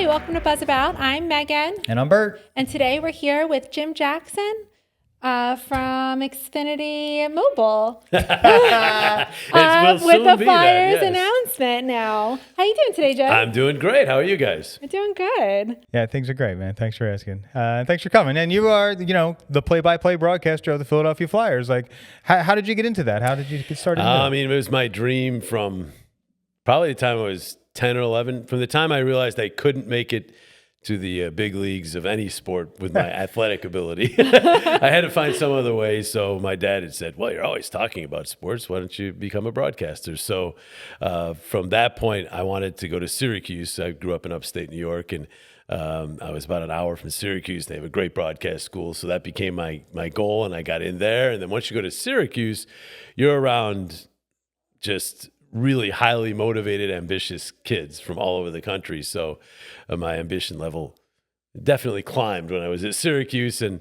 Hi, welcome to Buzz About. I'm Megan. And I'm Bert. And today we're here with Jim Jackson from Xfinity Mobile with the Flyers announcement now. How you doing today, Jim? I'm doing great. How are you guys? I'm doing good. Yeah, things are great, man. Thanks for asking. And thanks for coming. And you are, the play-by-play broadcaster of the Philadelphia Flyers. Like, how did you get into that? How did you get started? I mean, it was my dream from probably the time I was 10 or 11. From the time I realized I couldn't make it to the big leagues of any sport with my athletic ability. I had to find some other way. So my dad had said, well, you're always talking about sports. Why don't you become a broadcaster? So from that point, I wanted to go to Syracuse. I grew up in upstate New York, and I was about an hour from Syracuse. They have a great broadcast school. So that became my goal, and I got in there. And then once you go to Syracuse, you're around just really highly motivated, ambitious kids from all over the country. So my ambition level definitely climbed when I was at Syracuse. And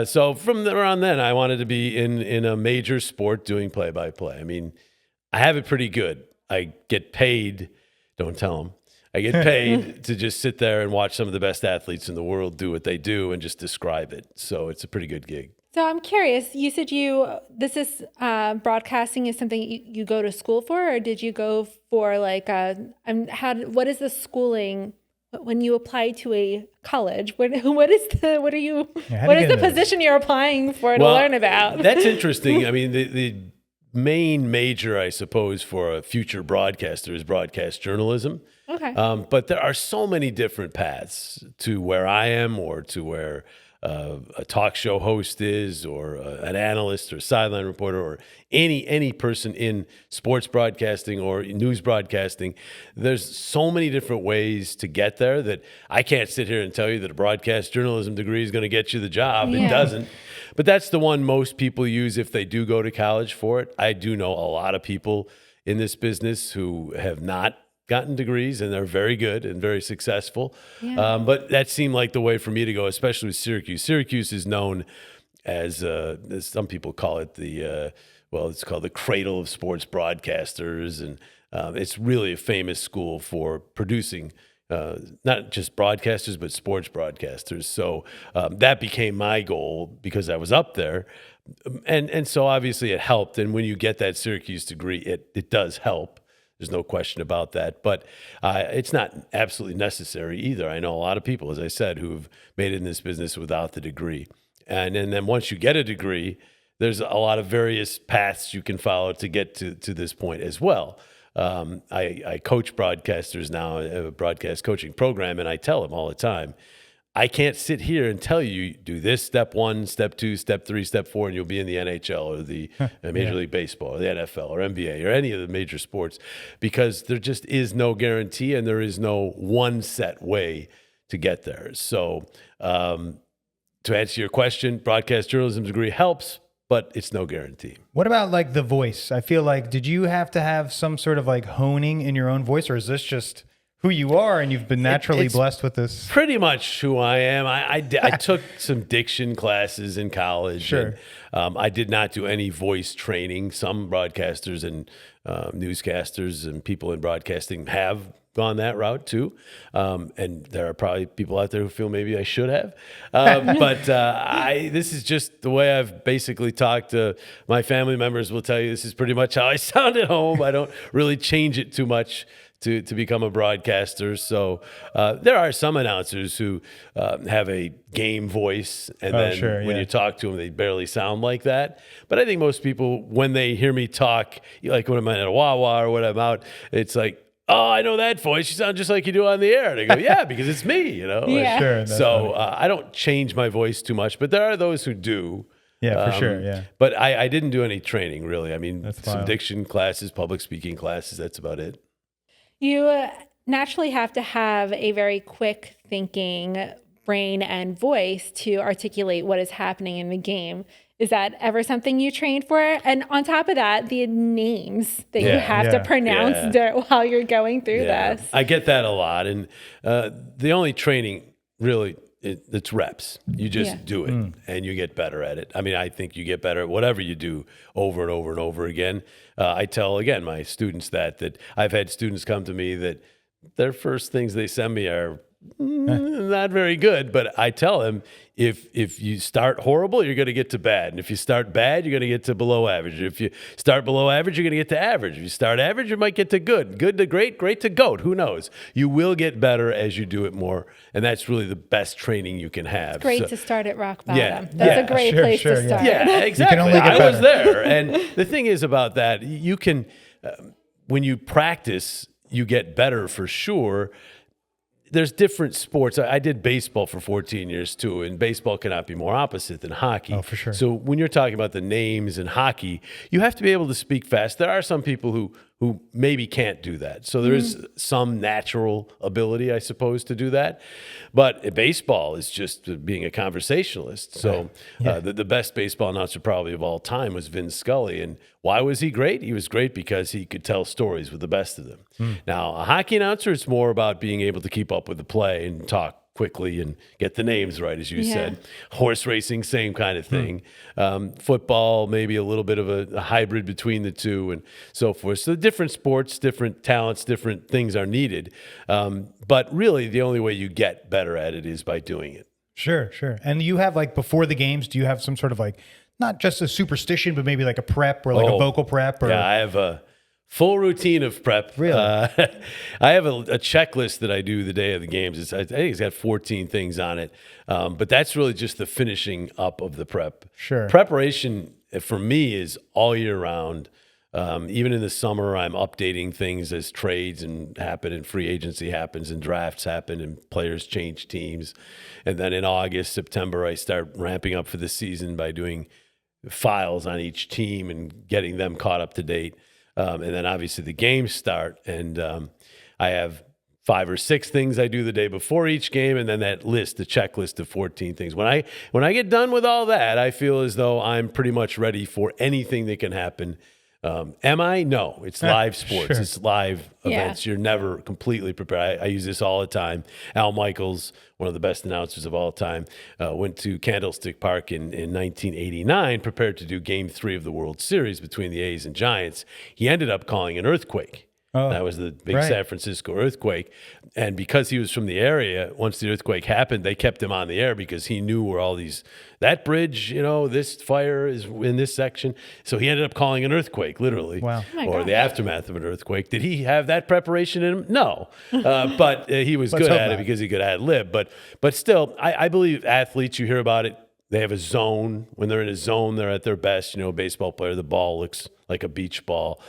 so from around then, I wanted to be in a major sport doing play-by-play. I mean, I have it pretty good. I get paid, don't tell them, I get paid to just sit there and watch some of the best athletes in the world do what they do and just describe it. So it's a pretty good gig. So I'm curious, you said broadcasting is something you go to school for, or did you go for like, what is the schooling when you apply to a college? What is the position you're applying for to learn about? That's interesting. I mean, the main major, I suppose, for a future broadcaster is broadcast journalism. Okay. But there are so many different paths to where I am, or to where a talk show host is, or an analyst or sideline reporter, or any person in sports broadcasting or news broadcasting. There's so many different ways to get there that I can't sit here and tell you that a broadcast journalism degree is going to get you the job. Yeah. It doesn't. But that's the one most people use if they do go to college for it. I do know a lot of people in this business who have not gotten degrees, and they're very good and very successful. Yeah. But that seemed like the way for me to go, especially with Syracuse. Syracuse is known as some people call it it's called the cradle of sports broadcasters. And it's really a famous school for producing not just broadcasters, but sports broadcasters. So that became my goal because I was up there. And so obviously it helped. And when you get that Syracuse degree, it does help. There's no question about that. But it's not absolutely necessary either. I know a lot of people, as I said, who have made it in this business without the degree. And then once you get a degree, there's a lot of various paths you can follow to get to this point as well. I coach broadcasters now, a broadcast coaching program, and I tell them all the time, I can't sit here and tell you, do this step 1, step 2, step 3, step 4, and you'll be in the NHL or the Major League Baseball or the NFL or NBA or any of the major sports, because there just is no guarantee, and there is no one set way to get there. So to answer your question, broadcast journalism degree helps, but it's no guarantee. What about like the voice? I feel like, did you have to have some sort of like honing in your own voice, or is this just who you are and you've been naturally blessed with this? Pretty much who I am. I took some diction classes in college. Sure. And, I did not do any voice training. Some broadcasters and newscasters and people in broadcasting have gone that route too. And there are probably people out there who feel maybe I should have. But this is just the way I've basically talked to my family members. Will tell you this is pretty much how I sound at home. I don't really change it too much to become a broadcaster. So there are some announcers who have a game voice, and when you talk to them, they barely sound like that. But I think most people, when they hear me talk, like when I'm at a Wawa or when I'm out, it's like, oh, I know that voice. You sound just like you do on the air. And I go, yeah, because it's me, Yeah. Sure, so I don't change my voice too much, but there are those who do. Yeah, for sure, yeah. But I didn't do any training, really. I mean, some diction classes, public speaking classes, that's about it. You naturally have to have a very quick thinking brain and voice to articulate what is happening in the game. Is that ever something you trained for? And on top of that, the names that you have to pronounce while you're going through this. I get that a lot. And the only training really, it's reps. You just do it and you get better at it. I mean, I think you get better at whatever you do over and over and over again. I tell, again, my students that I've had students come to me that their first things they send me are not very good. But I tell him, if you start horrible, you're going to get to bad. And if you start bad, you're going to get to below average. If you start below average, you're going to get to average. If you start average, you might get to good. Good to great, great to GOAT. Who knows? You will get better as you do it more. And that's really the best training you can have. It's great to start at rock bottom. Yeah, That's a great place to start. Yeah, exactly. only get I was better. there. And the thing is about that, you can, when you practice, you get better for sure. There's different sports. I did baseball for 14 years too, and baseball cannot be more opposite than hockey. Oh, for sure. So when you're talking about the names in hockey, you have to be able to speak fast. There are some people who maybe can't do that. So there is some natural ability, I suppose, to do that. But baseball is just being a conversationalist. So the best baseball announcer probably of all time was Vin Scully. And why was he great? He was great because he could tell stories with the best of them. Now, a hockey announcer, it's more about being able to keep up with the play and talk quickly and get the names right, as you said. Horse racing, same kind of thing. Football, maybe a little bit of a hybrid between the two and so forth. So different sports, different talents, different things are needed. But really, the only way you get better at it is by doing it. Sure. And you have like before the games, do you have some sort of like, not just a superstition, but maybe like a prep or like a vocal prep? Or... Yeah, I have a full routine of prep. Really? I have a checklist that I do the day of the games. I think it's got 14 things on it. But that's really just the finishing up of the prep. Sure. Preparation for me is all year round. Even in the summer, I'm updating things as trades and happen and free agency happens and drafts happen and players change teams. And then in August, September, I start ramping up for the season by doing files on each team and getting them caught up to date. And then obviously the games start, and I have 5 or 6 things I do the day before each game, and then that list, the checklist of 14 things. When I get done with all that, I feel as though I'm pretty much ready for anything that can happen. Am I? No, it's live sports. Sure. It's live events. You're never completely prepared. I use this all the time. Al Michaels, one of the best announcers of all time, went to Candlestick Park in 1989, prepared to do Game 3 of the World Series between the A's and Giants. He ended up calling an earthquake. Oh, that was the big right. San Francisco earthquake. And because he was from the area, once the earthquake happened, they kept him on the air because he knew where all these, that bridge, this fire is in this section. So he ended up calling an earthquake, literally. Wow. Or the aftermath of an earthquake. Did he have that preparation in him? No. But he was good at it because he could ad lib. But still, I believe athletes, you hear about it, they have a zone. When they're in a zone, they're at their best. A baseball player, the ball looks like a beach ball.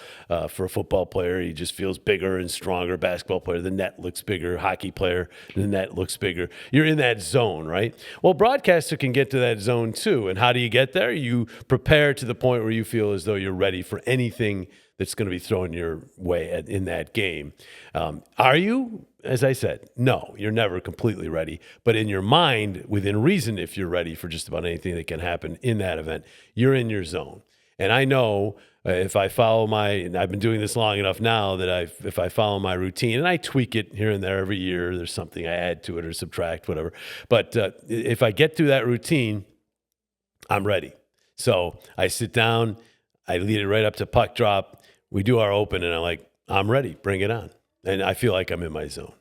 For a football player, he just feels bigger and stronger. Basketball player, the net looks bigger. Hockey player, the net looks bigger. You're in that zone, right? Well, broadcaster can get to that zone too. And how do you get there? You prepare to the point where you feel as though you're ready for anything that's going to be thrown your way in that game. Are you? As I said, no, you're never completely ready. But in your mind, within reason, if you're ready for just about anything that can happen in that event, you're in your zone. And I know if I follow and I've been doing this long enough now that if I follow my routine, and I tweak it here and there every year, there's something I add to it or subtract, whatever. But if I get through that routine, I'm ready. So I sit down, I lead it right up to puck drop. We do our open, and I'm like, I'm ready. Bring it on. And I feel like I'm in my zone.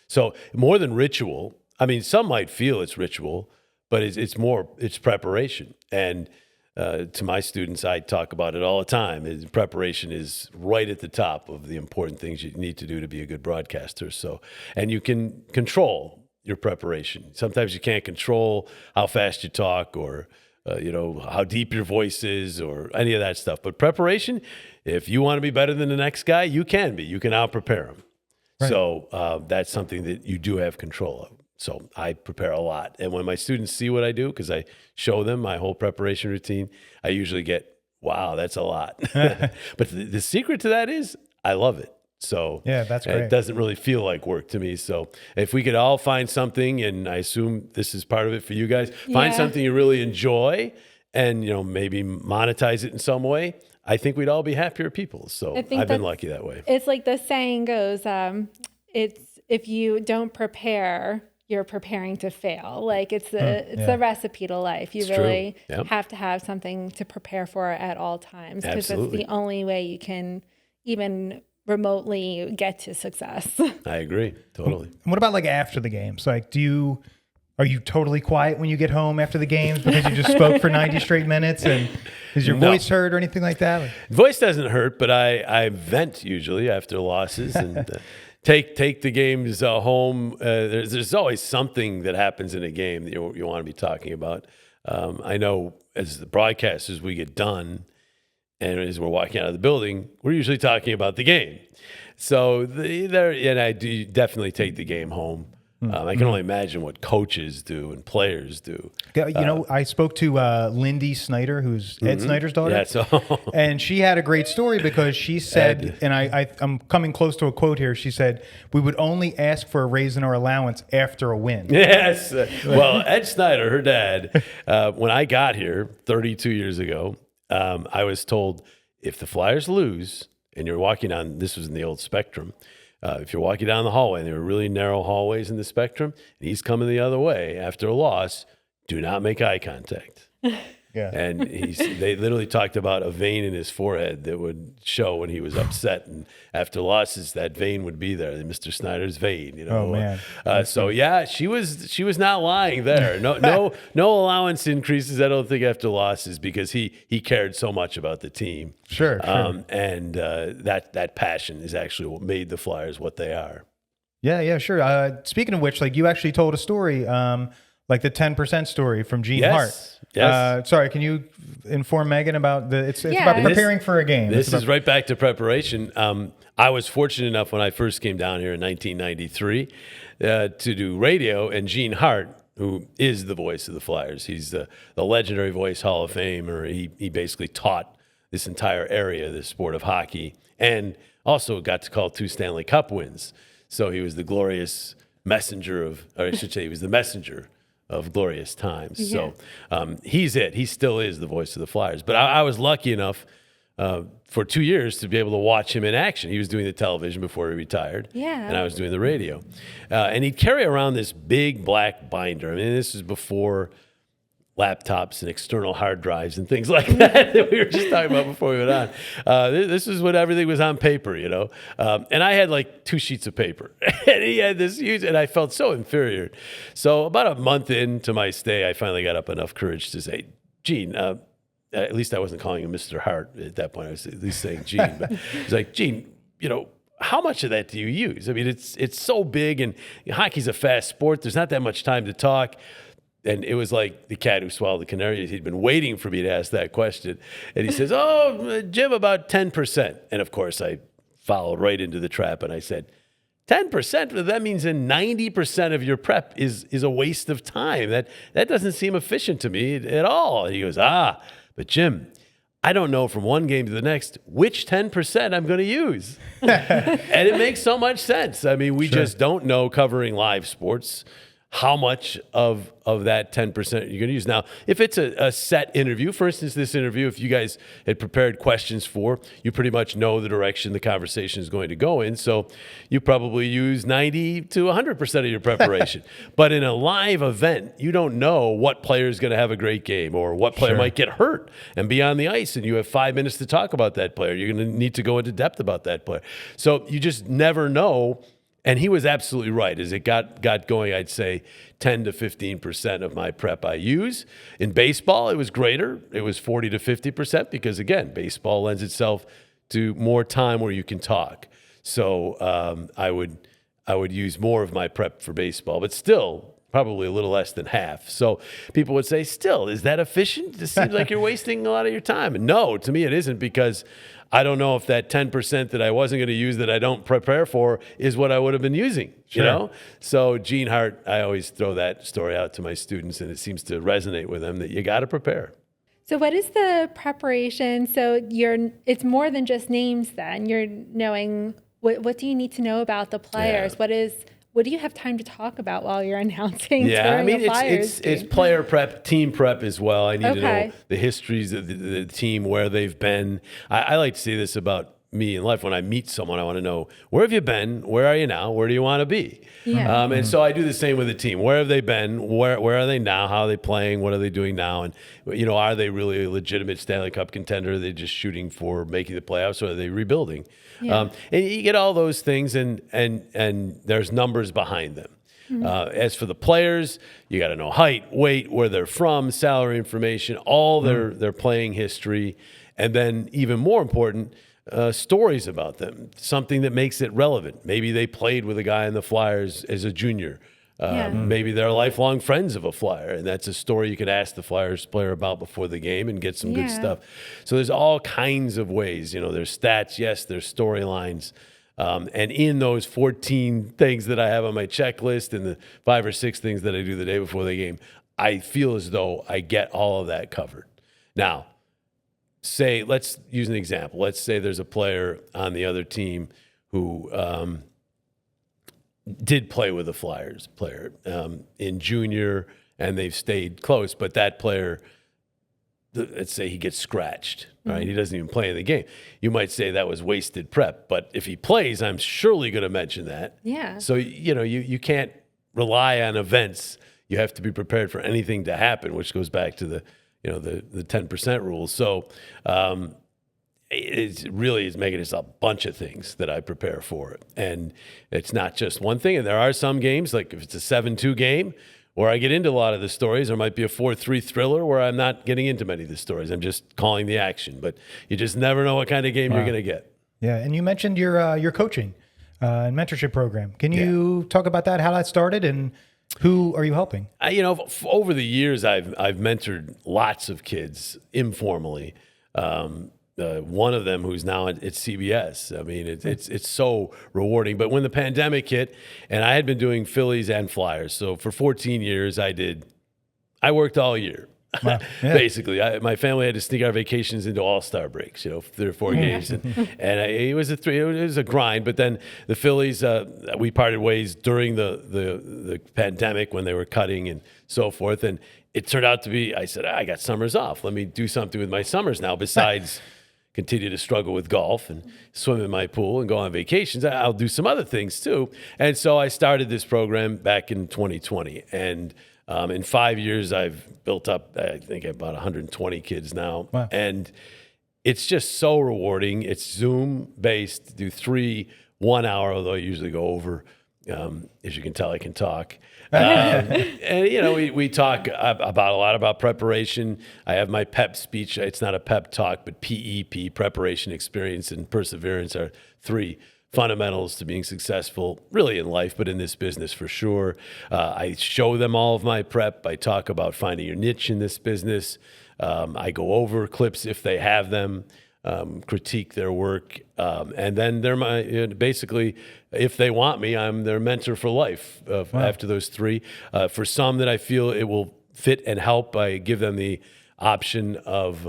So more than ritual, I mean, some might feel it's ritual, but it's preparation. And to my students, I talk about it all the time. Preparation is right at the top of the important things you need to do to be a good broadcaster. So, and you can control your preparation. Sometimes you can't control how fast you talk or how deep your voice is or any of that stuff. But preparation, if you want to be better than the next guy, you can be. You can out-prepare him. Right. So that's something that you do have control of. So I prepare a lot. And when my students see what I do, because I show them my whole preparation routine, I usually get, wow, that's a lot. But the secret to that is I love it. So yeah, that's great. It doesn't really feel like work to me. So if we could all find something, and I assume this is part of it for you guys, find something you really enjoy and, maybe monetize it in some way, I think we'd all be happier people. So I've been lucky that way. It's like the saying goes, it's if you don't prepare, you're preparing to fail. Like it's the recipe to life. You really have to have something to prepare for at all times, because that's the only way you can even remotely get to success. I agree. Totally. And what about like after the games? Like, are you totally quiet when you get home after the games because you just spoke for 90 straight minutes? And is your voice hurt or anything like that? Voice doesn't hurt, but I vent usually after losses and take the games home. There's always something that happens in a game that you want to be talking about. I know as the broadcasters, we get done, and as we're walking out of the building, we're usually talking about the game. So and I do definitely take the game home. I can only imagine what coaches do and players do. I spoke to Lindy Snyder, who's Ed Snyder's daughter. Yeah, so and she had a great story because she said, and I'm coming close to a quote here. She said, "We would only ask for a raise in our allowance after a win." Yes. Well, Ed Snyder, her dad, when I got here 32 years ago, I was told if the Flyers lose and you're walking on, this was in the old Spectrum, if you're walking down the hallway, and there were really narrow hallways in the Spectrum, and he's coming the other way after a loss, do not make eye contact. Yeah. And they literally talked about a vein in his forehead that would show when he was upset. And after losses, that vein would be there, Mr. Snyder's vein, you know. Oh, man. So yeah, she was not lying there. No allowance increases, I don't think, after losses, because he cared so much about the team. Sure. And that passion is actually what made the Flyers what they are. Yeah, sure. Speaking of which, like, you actually told a story, like the 10% story from Gene Hart. Yes. Sorry, can you inform Megan about it's about preparing for a game? This is right back to preparation. I was fortunate enough when I first came down here in 1993 to do radio, and Gene Hart, who is the voice of the Flyers, he's the legendary voice Hall of Famer. He basically taught this entire area, the sport of hockey, and also got to call 2 Stanley Cup wins. So he was the glorious messenger he was the messenger of glorious times. Yeah. So he's it. He still is the voice of the Flyers. But I was lucky enough for 2 years to be able to watch him in action. He was doing the television before he retired. Yeah. And I was doing the radio. And he'd carry around this big black binder. I mean, this is before laptops and external hard drives and things like that we were just talking about before we went on. This is when everything was on paper, you know. And I had like 2 sheets of paper. And he had this huge, and I felt so inferior. So about a month into my stay, I finally got up enough courage to say, Gene, at least I wasn't calling him Mr. Hart at that point. I was at least saying Gene. But he's like, Gene, you know, how much of that do you use? I mean, it's so big, and hockey's a fast sport. There's not that much time to talk. And it was like the cat who swallowed the canary. He'd been waiting for me to ask that question. And he says, Jim, about 10%. And of course, I followed right into the trap, and I said, 10%? That means that 90% of your prep is a waste of time. That doesn't seem efficient to me at all. And he goes, but Jim, I don't know from one game to the next which 10% I'm going to use. And it makes so much sense. I mean, we just don't know, covering live sports, how much of that 10% you're going to use. Now, if it's a set interview, for instance, this interview, if you guys had prepared questions for, you pretty much know the direction the conversation is going to go in. So you probably use 90 to 100% of your preparation. But in a live event, you don't know what player is going to have a great game or what player might get hurt and be on the ice, and you have 5 minutes to talk about that player. You're going to need to go into depth about that player. So you just never know. And he was absolutely right. As it got going, I'd say 10 to 15% of my prep I use. In baseball, it was greater. It was 40 to 50% because, again, baseball lends itself to more time where you can talk. So I would use more of my prep for baseball, but still probably a little less than half. So people would say, still, is that efficient? It seems like you're wasting a lot of your time. And no, to me it isn't, because I don't know if that 10% that I wasn't going to use that I don't prepare for is what I would have been using, you know? So Gene Hart, I always throw that story out to my students, and it seems to resonate with them that you got to prepare. So what is the preparation? So it's more than just names then. You're knowing what do you need to know about the players? Yeah. What do you have time to talk about while you're announcing? Yeah, I mean, it's player prep, team prep as well. I need to know the histories of the team, where they've been. I like to say this about me in life. When I meet someone, I want to know, where have you been? Where are you now? Where do you want to be? Yeah. And so I do the same with the team. Where have they been? Where are they now? How are they playing? What are they doing now? And, are they really a legitimate Stanley Cup contender? Are they just shooting for making the playoffs, or are they rebuilding? Yeah. And you get all those things, and there's numbers behind them. As for the players, you got to know height, weight, where they're from, salary information, all their playing history, and then even more important, stories about them, something that makes it relevant. Maybe they played with a guy in the Flyers as a junior. Maybe they're lifelong friends of a Flyer, and that's a story you could ask the Flyers player about before the game and get some good stuff. So there's all kinds of ways. There's stats, yes, there's storylines. And in those 14 things that I have on my checklist and the 5 or 6 things that I do the day before the game, I feel as though I get all of that covered. Now, let's use an example. Let's say there's a player on the other team who did play with a Flyers player in junior, and they've stayed close, but that player, let's say he gets scratched, right? He doesn't even play in the game. You might say that was wasted prep, but if he plays, I'm surely going to mention that. Yeah. So, you can't rely on events. You have to be prepared for anything to happen, which goes back to the 10% rule. So it really is making us a bunch of things that I prepare for. And it's not just one thing. And there are some games, like if it's a 7-2 game, where I get into a lot of the stories. There might be a 4-3 thriller where I'm not getting into many of the stories. I'm just calling the action. But you just never know what kind of game you're going to get. Yeah, and you mentioned your coaching and mentorship program. Can you talk about that, how that started, and who are you helping? Over the years, I've mentored lots of kids informally. One of them who's now at CBS. I mean, it's so rewarding. But when the pandemic hit, and I had been doing Phillies and Flyers, so for 14 years I worked all year. Wow. Yeah. Basically, my family had to sneak our vacations into all-star breaks, 3 or 4 games, and it was a grind. But then the Phillies, we parted ways during the pandemic when they were cutting and so forth, and it turned out to be, I said, I got summers off. Let me do something with my summers now besides continue to struggle with golf and swim in my pool and go on vacations. I'll do some other things too. And so I started this program back in 2020. And in 5 years, I've built up, I think, about 120 kids now. Wow. And it's just so rewarding. It's Zoom-based, do 3 1 hour, although I usually go over. As you can tell, I can talk. And, we talk about a lot about preparation. I have my PEP speech. It's not a pep talk, but PEP, preparation, experience, and perseverance are 3 fundamentals to being successful, really in life, but in this business for sure. I show them all of my prep. I talk about finding your niche in this business. I go over clips if they have them. Critique their work, and then they're basically, if they want me, I'm their mentor for life. After those 3, for some that I feel it will fit and help, I give them the option of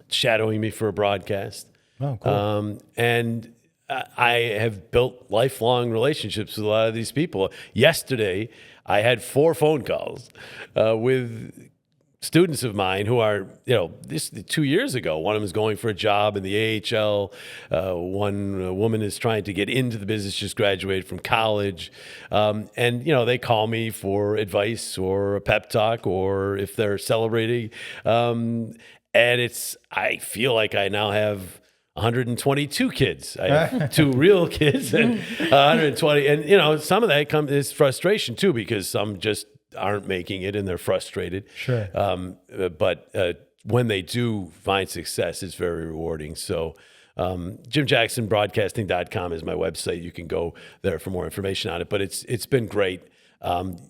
shadowing me for a broadcast. Oh, cool. And I have built lifelong relationships with a lot of these people. Yesterday, I had 4 phone calls with students of mine who are, this 2 years ago, one of them is going for a job in the AHL. One woman is trying to get into the business, just graduated from college. And, they call me for advice or a pep talk or if they're celebrating. And I feel like I now have 122 kids. I have 2 real kids and 120. And, some of that is frustration too, because some just aren't making it and they're frustrated. Sure. But when they do find success, it's very rewarding. So JimJacksonBroadcasting.com is my website. You can go there for more information on it. But it's been great.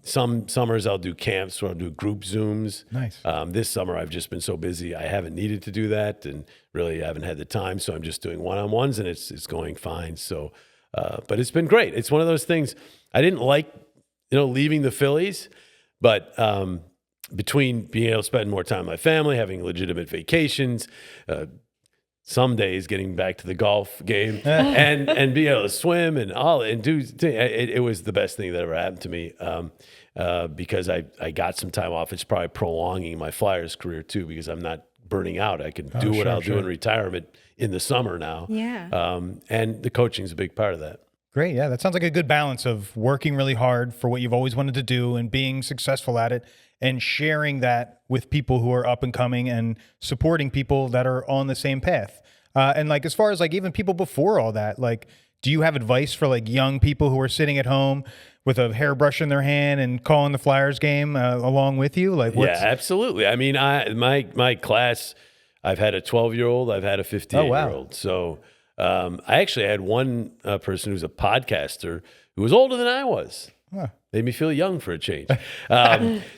Some summers I'll do camps or I'll do group Zooms. Nice. This summer I've just been so busy. I haven't needed to do that and really haven't had the time. So I'm just doing one-on-ones and it's going fine. So, but it's been great. It's one of those things I didn't like, leaving the Phillies. But between being able to spend more time with my family, having legitimate vacations, some days getting back to the golf game, and being able to swim and do it was the best thing that ever happened to me because I got some time off. It's probably prolonging my Flyers career too because I'm not burning out. I can do what I'll do in retirement in the summer now. Yeah. And the coaching is a big part of that. Great. Yeah, that sounds like a good balance of working really hard for what you've always wanted to do and being successful at it, and sharing that with people who are up and coming and supporting people that are on the same path. And like, as far as like even people before all that, like, do you have advice for like young people who are sitting at home with a hairbrush in their hand and calling the Flyers game along with you? Like, what's... Yeah, absolutely. I mean, my class, I've had a 12-year-old, I've had a 58-year-old. So I actually had one person who's a podcaster who was older than I was. Huh. Made me feel young for a change.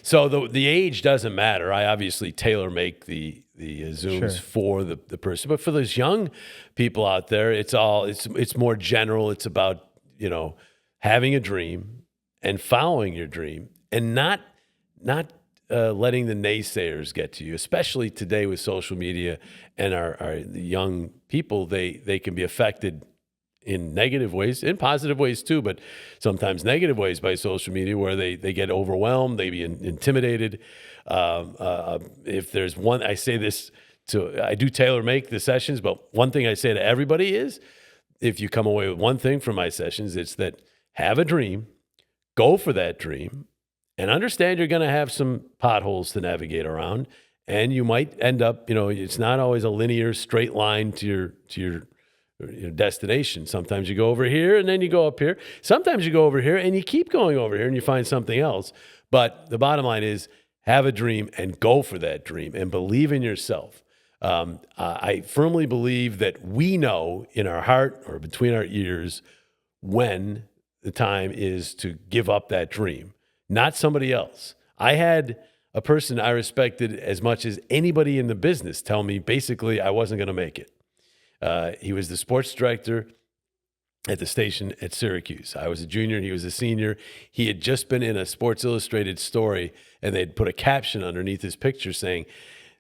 So the age doesn't matter. I obviously tailor make the Zooms for the person, but for those young people out there, it's more general. It's about, having a dream and following your dream, and not letting the naysayers get to you, especially today with social media and the young people. They can be affected in negative ways, in positive ways too, but sometimes negative ways by social media, where they get overwhelmed, they be intimidated. If there's one, I say this I do tailor make the sessions, but one thing I say to everybody is, if you come away with one thing from my sessions, it's that have a dream, go for that dream, and understand you're going to have some potholes to navigate around, and you might end up, it's not always a linear straight line to your destination. Sometimes you go over here and then you go up here. Sometimes you go over here and you keep going over here and you find something else. But the bottom line is, have a dream and go for that dream and believe in yourself. I firmly believe that we know in our heart or between our ears when the time is to give up that dream, not somebody else. I had a person I respected as much as anybody in the business tell me basically I wasn't going to make it. He was the sports director at the station at Syracuse. I was a junior, he was a senior. He had just been in a Sports Illustrated story, and they'd put a caption underneath his picture saying,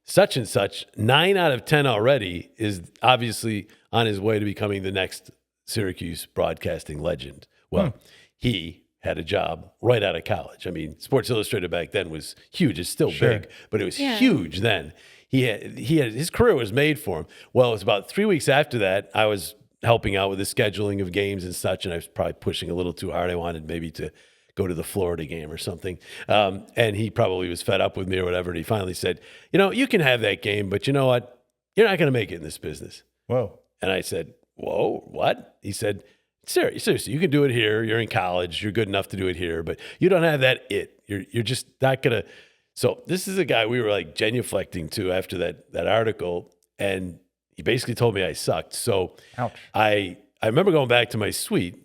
such and such, 9 out of 10 already, is obviously on his way to becoming the next Syracuse broadcasting legend. Well, he had a job right out of college. I mean, Sports Illustrated back then was huge. It's still big, but it was huge then. He had his career was made for him. Well, it was about 3 weeks after that, I was helping out with the scheduling of games and such, and I was probably pushing a little too hard. I wanted maybe to go to the Florida game or something. And he probably was fed up with me or whatever, and he finally said, you can have that game, but you know what? You're not going to make it in this business. Whoa. And I said, whoa, what? He said, seriously, you can do it here. You're in college. You're good enough to do it here, but you don't have that it. You're just not going to. So this is a guy we were like genuflecting to after that article, and he basically told me I sucked. So ouch. I remember going back to my suite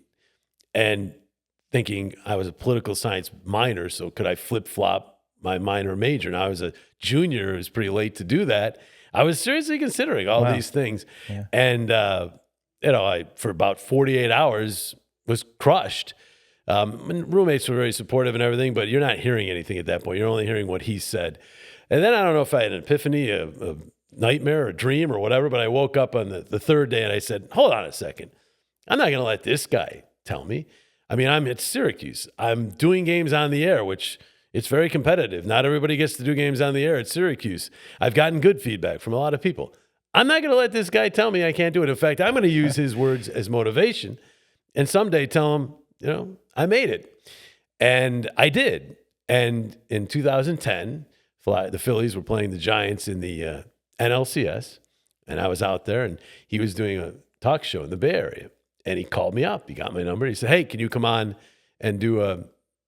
and thinking I was a political science minor, so could I flip-flop my minor major? And I was a junior. It was pretty late to do that. I was seriously considering all these things. Yeah. And, I, for about 48 hours, was crushed. Roommates were very supportive and everything, but you're not hearing anything at that point. You're only hearing what he said. And then I don't know if I had an epiphany, a nightmare, a dream or whatever, but I woke up on the third day and I said, hold on a second. I'm not going to let this guy tell me. I mean, I'm at Syracuse. I'm doing games on the air, which it's very competitive. Not everybody gets to do games on the air at Syracuse. I've gotten good feedback from a lot of people. I'm not going to let this guy tell me I can't do it. In fact, I'm going to use his words as motivation and someday tell him, I made it. And I did. And in 2010, the Phillies were playing the Giants in the NLCS, and I was out there, and he was doing a talk show in the Bay Area. And he called me up. He got my number. He said, hey, can you come on and do a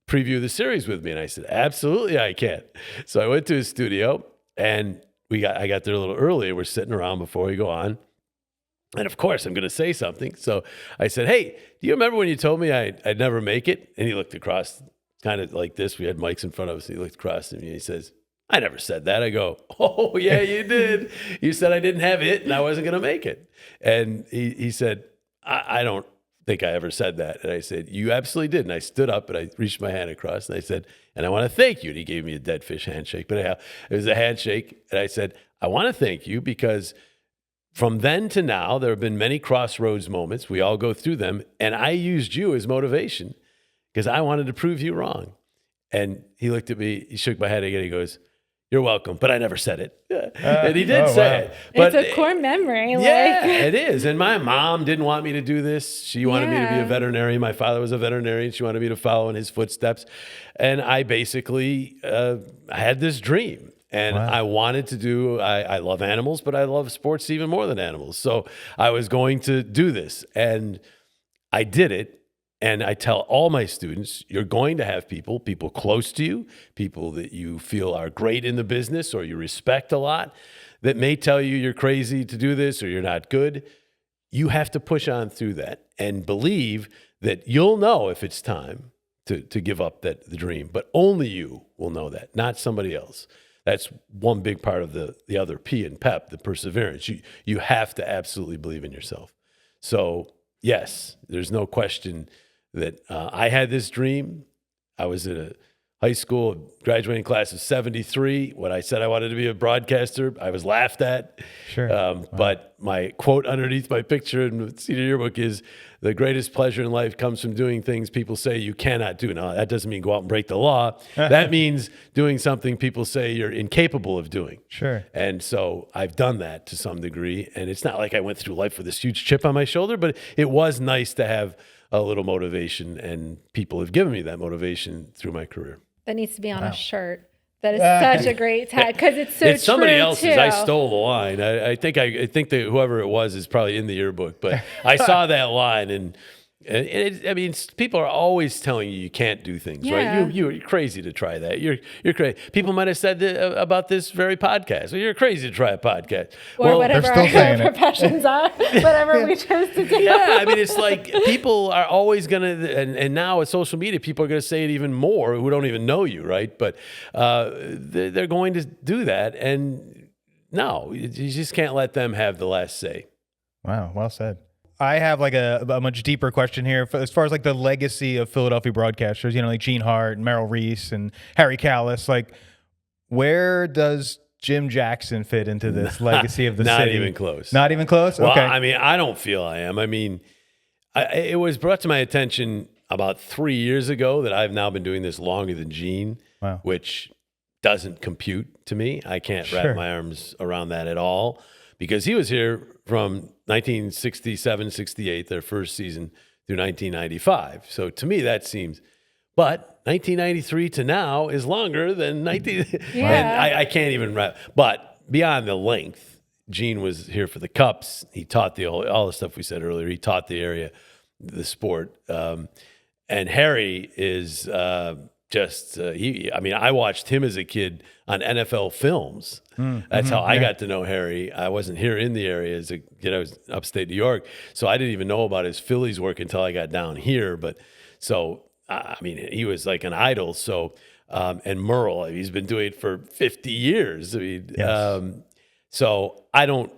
preview of the series with me? And I said, absolutely, I can. So I went to his studio, and I got there a little early. We're sitting around before we go on. And of course, I'm going to say something. So I said, hey, do you remember when you told me I'd never make it? And he looked across kind of like this. We had mics in front of us. And he looked across at me and he says, I never said that. I go, oh, yeah, you did. You said I didn't have it and I wasn't going to make it. And he said, I don't think I ever said that. And I said, you absolutely did. And I stood up and I reached my hand across and I said, and I want to thank you. And he gave me a dead fish handshake. But anyhow, it was a handshake. And I said, I want to thank you because from then to now, there have been many crossroads moments. We all go through them. And I used you as motivation because I wanted to prove you wrong. And he looked at me, he shook my head again. He goes, You're welcome. But I never said it. And he did say it. But it's a core memory. yeah, it is. And my mom didn't want me to do this. She wanted me to be a veterinarian. My father was a veterinarian. She wanted me to follow in his footsteps. And I basically had this dream. And I wanted to do, I love animals, but I love sports even more than animals. So I was going to do this. And I did it. And I tell all my students, you're going to have people close to you, people that you feel are great in the business or you respect a lot, that may tell you you're crazy to do this or you're not good. You have to push on through that and believe that you'll know if it's time to give up the dream. But only you will know that, not somebody else. That's one big part of the other P in PEP, the perseverance. You have to absolutely believe in yourself. So yes, there's no question that I had this dream. I was in a high school graduating class of 73. When I said I wanted to be a broadcaster, I was laughed at. Sure. But my quote underneath my picture in the senior yearbook is, the greatest pleasure in life comes from doing things people say you cannot do. Now, that doesn't mean go out and break the law. That means doing something people say you're incapable of doing. Sure. And so I've done that to some degree. And it's not like I went through life with this huge chip on my shoulder, but it was nice to have a little motivation, and people have given me that motivation through my career. That needs to be on a shirt. That is such a great tag because it's so it's somebody true else's. too. I stole the line. I think that whoever it was is probably in the yearbook, but I saw that line and I mean, people are always telling you can't do things, right? You're crazy to try that. You're crazy. People might have said about this very podcast. Well, you're crazy to try a podcast. Or whatever our professions are, whatever we chose to do. Yeah, I mean, it's like people are always going to, and now with social media, people are going to say it even more who don't even know you, right? But they're going to do that. And no, you just can't let them have the last say. Wow, well said. I have like a much deeper question here as far as like the legacy of Philadelphia broadcasters, you know, like Gene Hart and Merrill Reese and Harry Callis. Like, where does Jim Jackson fit into this legacy of the city? Not even close. Not even close? Well, okay. I mean, I don't feel I am. I mean, it was brought to my attention about 3 years ago that I've now been doing this longer than Gene, which doesn't compute to me. I can't wrap my arms around that at all, because he was here from 1967, 68, their first season, through 1995. So to me, that seems, but 1993 to now is longer than 19. And I can't even wrap. But beyond the length, Gene was here for the Cups. He taught all the stuff we said earlier. He taught the area, the sport. And Harry is I mean, I watched him as a kid on NFL films. That's how I got to know Harry. I wasn't here in the area as a kid. I was upstate New York. So I didn't even know about his Phillies work until I got down here. But so, I mean, he was like an idol. So, and Merle, he's been doing it for 50 years. I mean, so I don't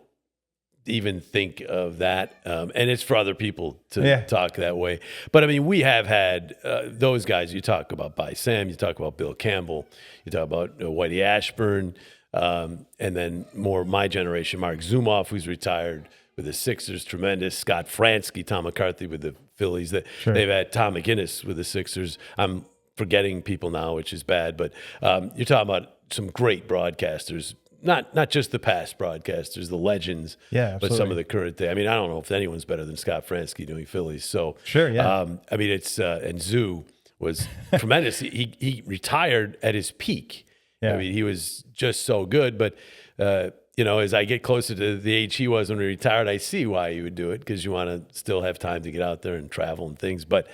even think of that. And it's for other people to talk that way. But I mean, we have had those guys. You talk about By Sam, you talk about Bill Campbell, you talk about Whitey Ashburn, and then more my generation, Mark Zumoff, who's retired with the Sixers, tremendous. Scott Fransky, Tom McCarthy with the Phillies. They've had Tom McGinnis with the Sixers. I'm forgetting people now, which is bad. But you're talking about some great broadcasters. Not just the past broadcasters, the legends, but some of the current day. I mean, I don't know if anyone's better than Scott Fransky doing Phillies. So I mean, it's and Zoo was tremendous. He retired at his peak. I mean, he was just so good. But you know, as I get closer to the age he was when he retired, I see why you would do it, because you want to still have time to get out there and travel and things. But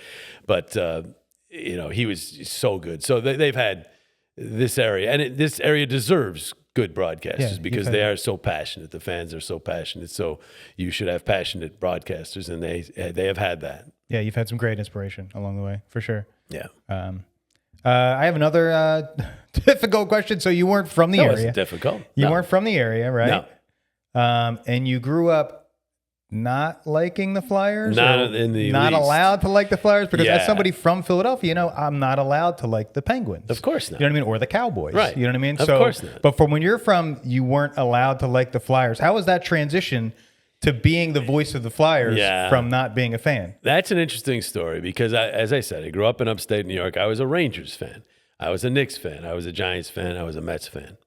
you know, he was so good. So they've had this area, and this area deserves good broadcasters because they are so passionate. The fans are so passionate. So you should have passionate broadcasters, and they have had that. Yeah, you've had some great inspiration along the way, for sure. Yeah. I have another difficult question. So you weren't from the area. It wasn't difficult. You weren't from the area, right? No. And you grew up not liking the Flyers? Not in the Not least. allowed to like the Flyers? Because as somebody from Philadelphia, you know, I'm not allowed to like the Penguins. Of course not. You know what I mean? Or the Cowboys. Right. You know what I mean? Of course not. But from when you're from, you weren't allowed to like the Flyers. How was that transition to being the voice of the Flyers from not being a fan? That's an interesting story because, as I said, I grew up in upstate New York. I was a Rangers fan. I was a Knicks fan. I was a Giants fan. I was a Mets fan.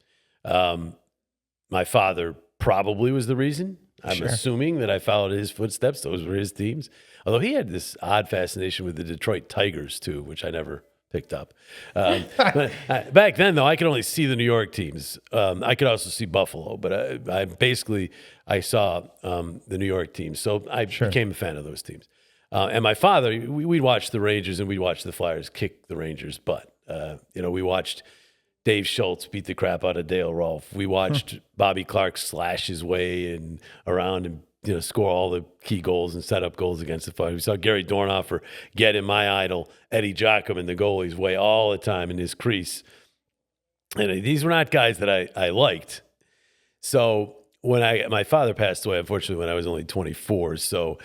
My father probably was the reason. I'm Sure. assuming that I followed his footsteps. Those were his teams. Although he had this odd fascination with the Detroit Tigers too, which I never picked up. But back then, though, I could only see the New York teams. I could also see Buffalo, but I saw the New York teams. So I became a fan of those teams. And my father, we'd watch the Rangers and we'd watch the Flyers kick the Rangers' butt. We watched Dave Schultz beat the crap out of Dale Rolfe. We watched Bobby Clark slash his way around and score all the key goals and set up goals against the Flyers. We saw Gary Dornhofer get in my idol, Eddie Jochum, in the goalie's way all the time in his crease. And these were not guys that I liked. So when my father passed away, unfortunately, when I was only 24, so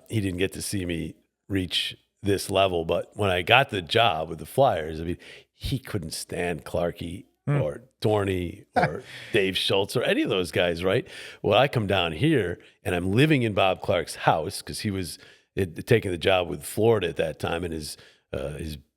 he didn't get to see me reach this level. But when I got the job with the Flyers, I mean, he couldn't stand Clarkie or Dorney or Dave Schultz or any of those guys, right? Well, I come down here and I'm living in Bob Clark's house because he was taking the job with Florida at that time, and his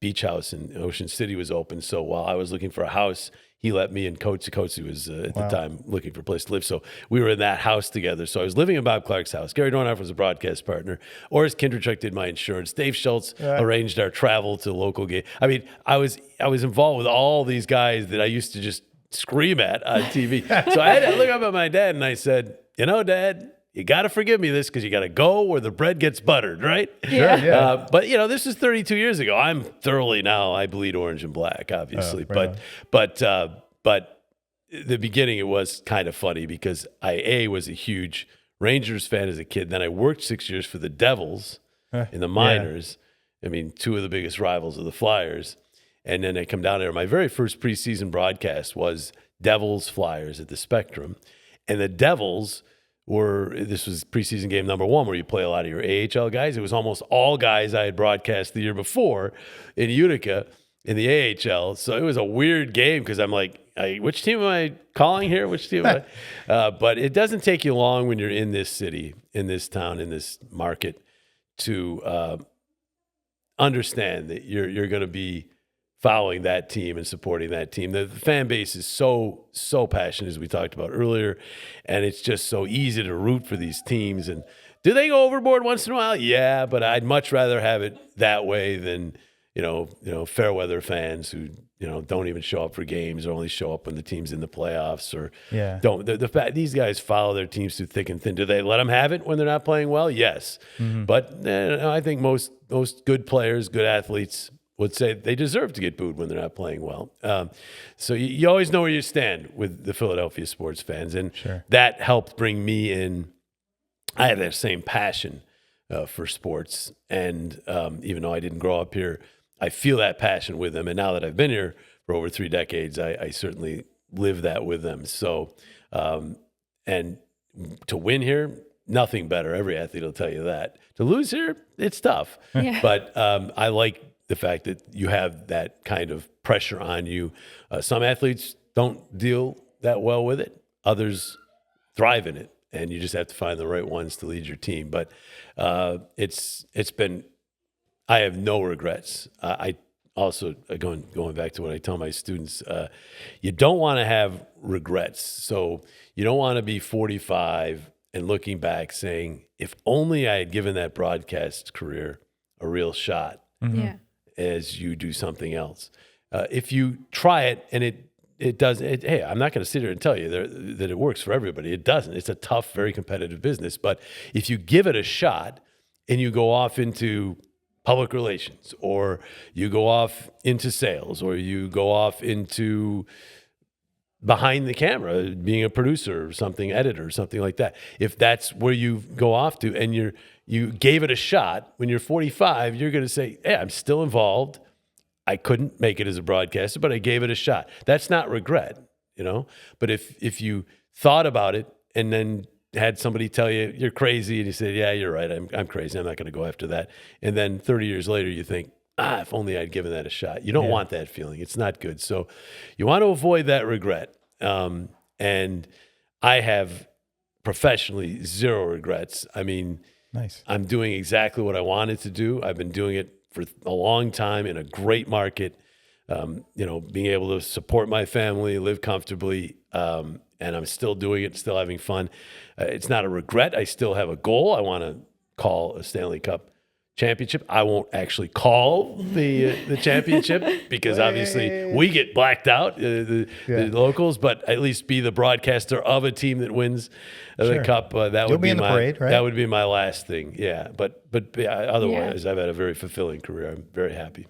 beach house in Ocean City was open. So while I was looking for a house, he let me and Coatsy was at the time looking for a place to live. So we were in that house together. So I was living in Bob Clark's house. Gary Dornhoff was a broadcast partner. Oris Kindrachuk did my insurance. Dave Schultz arranged our travel to local game. I mean, I was involved with all these guys that I used to just scream at on TV. So I had to look up at my dad and I said, Dad, you got to forgive me this because you got to go where the bread gets buttered, right? Yeah. But this is 32 years ago. I'm thoroughly now. I bleed orange and black, obviously. Right But the beginning, it was kind of funny because I was a huge Rangers fan as a kid. Then I worked 6 years for the Devils in the minors. I mean, two of the biggest rivals of the Flyers. And then I come down there. My very first preseason broadcast was Devils Flyers at the Spectrum, and the Devils. This was preseason game number 1 where you play a lot of your AHL guys. It was almost all guys I had broadcast the year before in Utica in the AHL. So it was a weird game because I'm like, which team am I calling here? Which team am I? But it doesn't take you long when you're in this city, in this town, in this market to understand that you're going to be following that team and supporting that team. The fan base is so passionate, as we talked about earlier, and it's just so easy to root for these teams. And do they go overboard once in a while? Yeah, but I'd much rather have it that way than fair weather fans who don't even show up for games or only show up when the team's in the playoffs or don't. The fact these guys follow their teams through thick and thin. Do they let them have it when they're not playing well? Yes, but I think most good players, good athletes would say they deserve to get booed when they're not playing well. So you always know where you stand with the Philadelphia sports fans. And that helped bring me in. I have that same passion for sports. And even though I didn't grow up here, I feel that passion with them. And now that I've been here for over 3 decades, I certainly live that with them. So, and to win here, nothing better. Every athlete will tell you that. To lose here, it's tough. Yeah. But I like the fact that you have that kind of pressure on you. Some athletes don't deal that well with it. Others thrive in it, and you just have to find the right ones to lead your team. But it's been. I have no regrets. I also going back to what I tell my students. You don't want to have regrets. So you don't want to be 45 and looking back saying, "If only I had given that broadcast career a real shot." Yeah. As you do something else. If you try it and it doesn't, hey, I'm not going to sit here and tell you that it works for everybody. It doesn't. It's a tough, very competitive business. But if you give it a shot and you go off into public relations or you go off into sales or you go off into behind the camera, being a producer or something, editor or something like that, if that's where you go off to and you gave it a shot, when you're 45, you're going to say, hey, I'm still involved. I couldn't make it as a broadcaster, but I gave it a shot. That's not regret, But if you thought about it and then had somebody tell you you're crazy and you said, yeah, you're right. I'm crazy. I'm not going to go after that. And then 30 years later, you think, if only I'd given that a shot. You don't want that feeling. It's not good. So you want to avoid that regret. And I have professionally 0 regrets. I mean, nice. I'm doing exactly what I wanted to do. I've been doing it for a long time in a great market. being able to support my family, live comfortably, and I'm still doing it, still having fun. It's not a regret. I still have a goal. I want to call a Stanley Cup championship. I won't actually call the championship because obviously we get blacked out, the locals, but at least be the broadcaster of a team that wins the cup. That would be in the parade, right? That would be my last thing. Yeah, but otherwise, I've had a very fulfilling career. I'm very happy.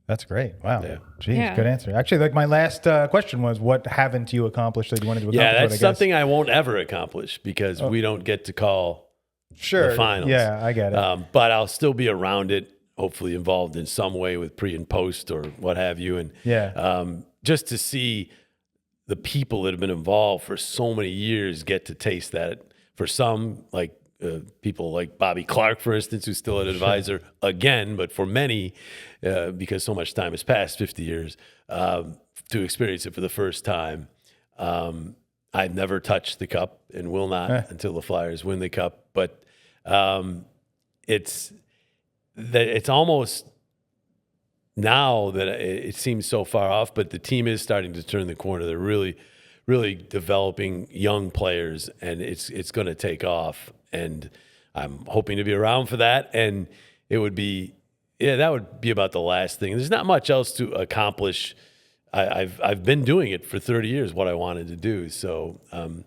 That's great. Wow. Yeah. Jeez, good answer. Actually, like my last question was, what haven't you accomplished that you wanted to accomplish? Yeah, that's something I won't ever accomplish because we don't get to call the finals. Yeah, I get it. But I'll still be around it, hopefully involved in some way with pre and post or what have you. And just to see the people that have been involved for so many years get to taste that. For some, like people like Bobby Clark, for instance, who's still an advisor again, but for many, because so much time has passed, 50 years, to experience it for the first time. I've never touched the cup and will not until the Flyers win the cup. But it's almost now that it seems so far off, but the team is starting to turn the corner. They're really, really developing young players, and it's going to take off. And I'm hoping to be around for that. And it would be, that would be about the last thing. There's not much else to accomplish. I've been doing it for 30 years, what I wanted to do. So I'm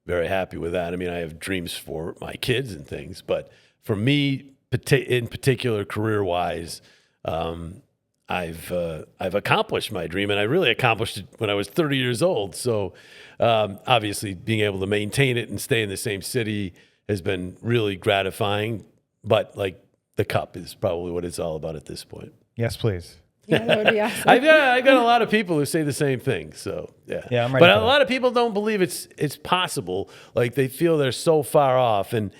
very happy with that. I mean, I have dreams for my kids and things, but for me, in particular, career-wise, I've accomplished my dream, and I really accomplished it when I was 30 years old. So obviously, being able to maintain it and stay in the same city has been really gratifying. But like the cup is probably what it's all about at this point. Yes, please. Yeah, that would be awesome. I got a lot of people who say the same thing. So I'm ready. But a lot of people don't believe it's possible. Like they feel they're so far off, and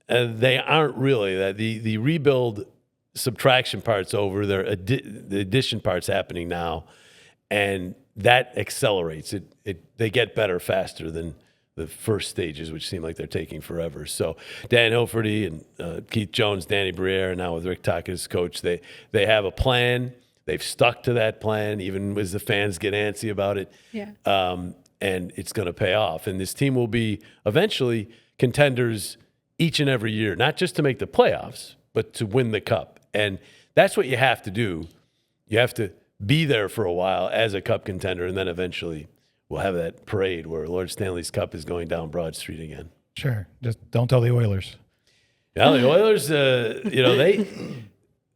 they aren't really. That the rebuild subtraction part's over. The addition part's happening now, and that accelerates it. They get better faster than the first stages, which seem like they're taking forever. So Dan Hilferty and Keith Jones, Danny Briere, and now with Rick Tocchet as coach, they have a plan. They've stuck to that plan, even as the fans get antsy about it. Yeah. And it's going to pay off. And this team will be eventually contenders each and every year, not just to make the playoffs, but to win the cup. And that's what you have to do. You have to be there for a while as a cup contender, and then eventually we'll have that parade where Lord Stanley's Cup is going down Broad Street again. Sure. Just don't tell the Oilers. Yeah, the Oilers,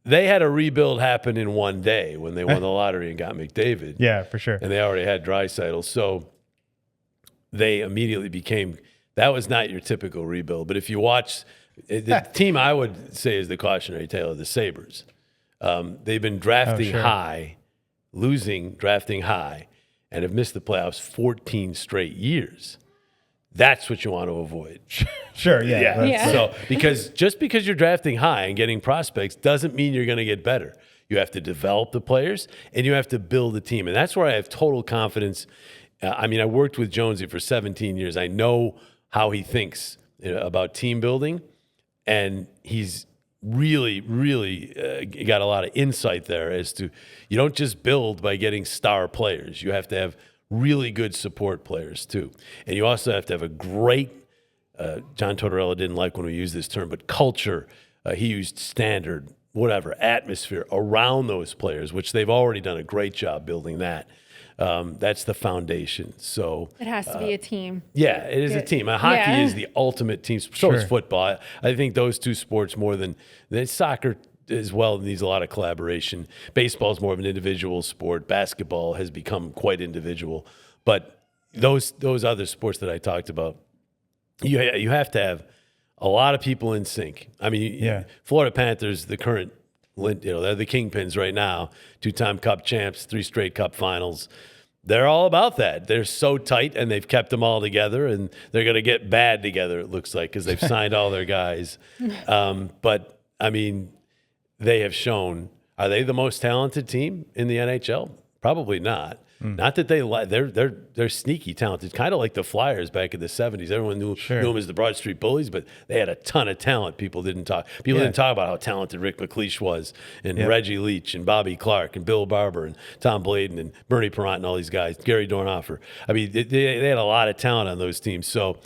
they had a rebuild happen in one day when they won the lottery and got McDavid. Yeah, for sure. And they already had Draisaitl. So they immediately became – that was not your typical rebuild. But if you watch – the team I would say is the cautionary tale of the Sabres. They've been drafting high, drafting high, and have missed the playoffs 14 straight years. That's what you want to avoid. Sure, yeah. So because you're drafting high and getting prospects doesn't mean you're going to get better. You have to develop the players and you have to build a team. And that's where I have total confidence. I worked with Jonesy for 17 years. I know how he thinks about team building, and he's really, really got a lot of insight there as to you don't just build by getting star players. You have to have really good support players too. And you also have to have a great, John Tortorella didn't like when we used this term, but culture. He used standard, whatever, atmosphere around those players, which they've already done a great job building that. That's the foundation. So it has to be a team. Yeah, it is a team. Hockey is the ultimate team. So is football. I think those two sports more than soccer as well needs a lot of collaboration. Baseball is more of an individual sport. Basketball has become quite individual. But those other sports that I talked about, you have to have a lot of people in sync. Florida Panthers, the current, they're the kingpins right now, 2-time Cup champs, 3 straight Cup finals. They're all about that. They're so tight, and they've kept them all together, and they're going to get bad together, it looks like, because they've signed all their guys. But they have shown, are they the most talented team in the NHL? Probably not. Not that they're sneaky talented, kind of like the Flyers back in the 70s. Everyone knew them as the Broad Street Bullies, but they had a ton of talent. People didn't talk about how talented Rick McLeish was, and Reggie Leach, and Bobby Clark, and Bill Barber, and Tom Bladen, and Bernie Perrant, and all these guys, Gary Dornhofer. I mean, they had a lot of talent on those teams. So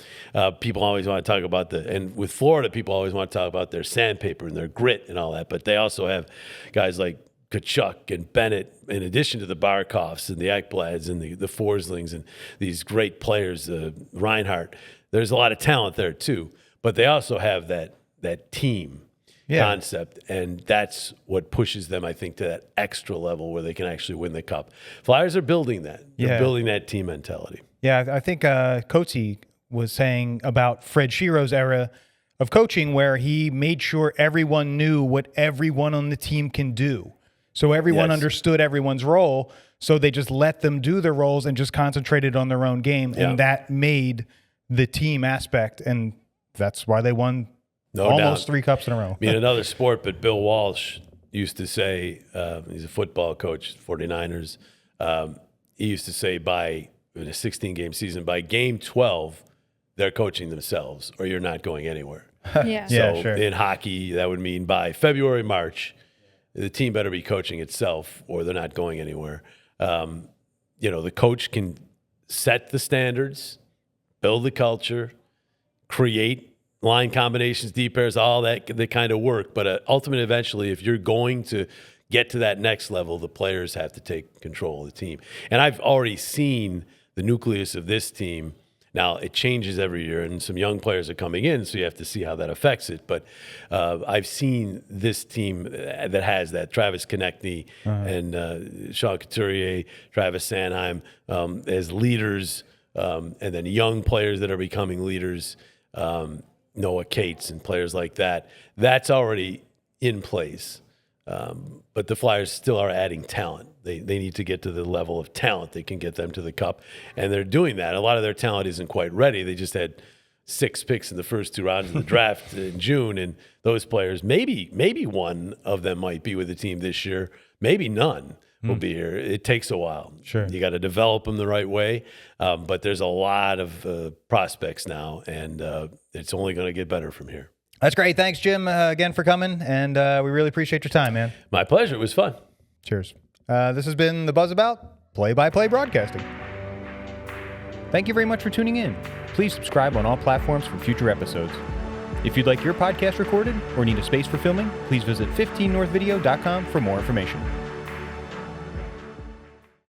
people always want to talk about and with Florida, people always want to talk about their sandpaper and their grit and all that. But they also have guys like Kachuk and Bennett, in addition to the Barkovs and the Ekblads and the Forslings and these great players, Reinhardt. There's a lot of talent there too, but they also have that team concept, and that's what pushes them, I think, to that extra level where they can actually win the cup. Flyers are building that. They're building that team mentality. Yeah, I think Coatsy was saying about Fred Shero's era of coaching, where he made sure everyone knew what everyone on the team can do. So everyone understood everyone's role, so they just let them do their roles and just concentrated on their own game, and that made the team aspect, and that's why they won almost 3 cups in a row. I mean, another sport, but Bill Walsh used to say, he's a football coach, 49ers, he used to say in a 16-game season, by game 12, they're coaching themselves, or you're not going anywhere. So in hockey, that would mean by February, March, the team better be coaching itself, or they're not going anywhere. The coach can set the standards, build the culture, create line combinations, deep pairs, all that kind of work. But ultimately, eventually, if you're going to get to that next level, the players have to take control of the team. And I've already seen the nucleus of this team. Now, it changes every year, and some young players are coming in, so you have to see how that affects it. But I've seen this team that has that Travis Konechny and Sean Couturier, Travis Sanheim as leaders, and then young players that are becoming leaders, Noah Cates and players like that. That's already in place. But the Flyers still are adding talent. They need to get to the level of talent that can get them to the cup, and they're doing that. A lot of their talent isn't quite ready. They just had 6 picks in the first 2 rounds of the draft in June, and those players, maybe one of them might be with the team this year. Maybe none will be here. It takes a while. Sure. You got to develop them the right way, but there's a lot of prospects now, and it's only going to get better from here. That's great. Thanks, Jim, again for coming, and we really appreciate your time, man. My pleasure. It was fun. Cheers. This has been The Buzz About Play-by-Play Broadcasting. Thank you very much for tuning in. Please subscribe on all platforms for future episodes. If you'd like your podcast recorded or need a space for filming, please visit 15northvideo.com for more information.